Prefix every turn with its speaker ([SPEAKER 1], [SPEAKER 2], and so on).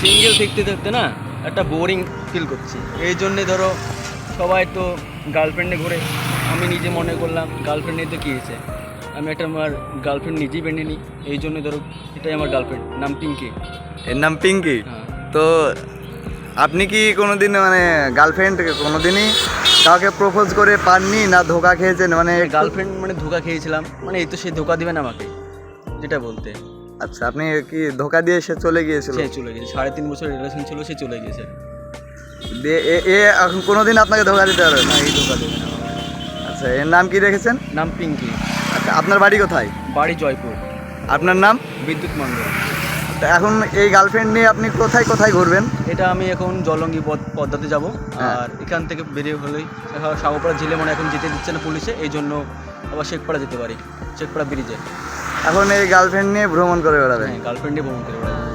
[SPEAKER 1] Single থাকতে থাকতে না একটা বোরিং ফিল করছি, এই জন্যে ধরো সবাই তো গার্লফ্রেন্ডে ঘুরে, আমি নিজে মনে করলাম গার্লফ্রেন্ড নিয়ে তো কী হয়েছে, আমি একটা আমার গার্লফ্রেন্ড নিজেই বেঁধে নিই, এই জন্য ধরো এটাই আমার গার্লফ্রেন্ড, নাম পিঙ্কি।
[SPEAKER 2] এর নাম পিঙ্কি।
[SPEAKER 1] হ্যাঁ।
[SPEAKER 2] তো আপনি কি কোনোদিন মানে গার্লফ্রেন্ড কোনোদিনই কাউকে প্রপোজ করে পাননি, না ধোকা খেয়েছেন? মানে
[SPEAKER 1] গার্লফ্রেন্ড মানে ধোকা খেয়েছিলাম, মানে এই তো সে ধোকা দিবে না আমাকে, যেটা বলতে।
[SPEAKER 2] আচ্ছা, আপনি কি ধোকা দিয়ে সে চলে গিয়েছিল?
[SPEAKER 1] সে চলে গেছে, 3.5 বছর রিলেশন ছিল, সে চলে গেছে।
[SPEAKER 2] দিয়ে এ এখন কোনোদিন আপনাকে ধোকা দিতে পারবে না?
[SPEAKER 1] না, এই ধোকা দেবে না আমাকে।
[SPEAKER 2] আচ্ছা, এর নাম কি রেখেছেন?
[SPEAKER 1] নাম পিঙ্কি।
[SPEAKER 2] আচ্ছা, আপনার বাড়ি কোথায়?
[SPEAKER 1] বাড়ি জয়পুর।
[SPEAKER 2] আপনার নাম?
[SPEAKER 1] বিদ্যুৎ মণ্ডল।
[SPEAKER 2] তো এখন এই গার্লফ্রেন্ড নিয়ে আপনি কোথায় কোথায় ঘুরবেন?
[SPEAKER 1] এটা আমি এখন জলঙ্গি পদ্মাতে যাব,
[SPEAKER 2] হ্যাঁ।
[SPEAKER 1] আর এখান থেকে বেরিয়ে হলেই সাগরপাড়া জেলে মানে এখন যেতে দিচ্ছে না পুলিশে, এই জন্য আবার শেখপাড়া যেতে পারি, শেখপাড়া ব্রিজে।
[SPEAKER 2] এখন এই গার্লফ্রেন্ড নিয়ে ভ্রমণ করে বেড়াবেন?
[SPEAKER 1] হ্যাঁ, গার্লফ্রেন্ডে ভ্রমণ করে বেড়াবো।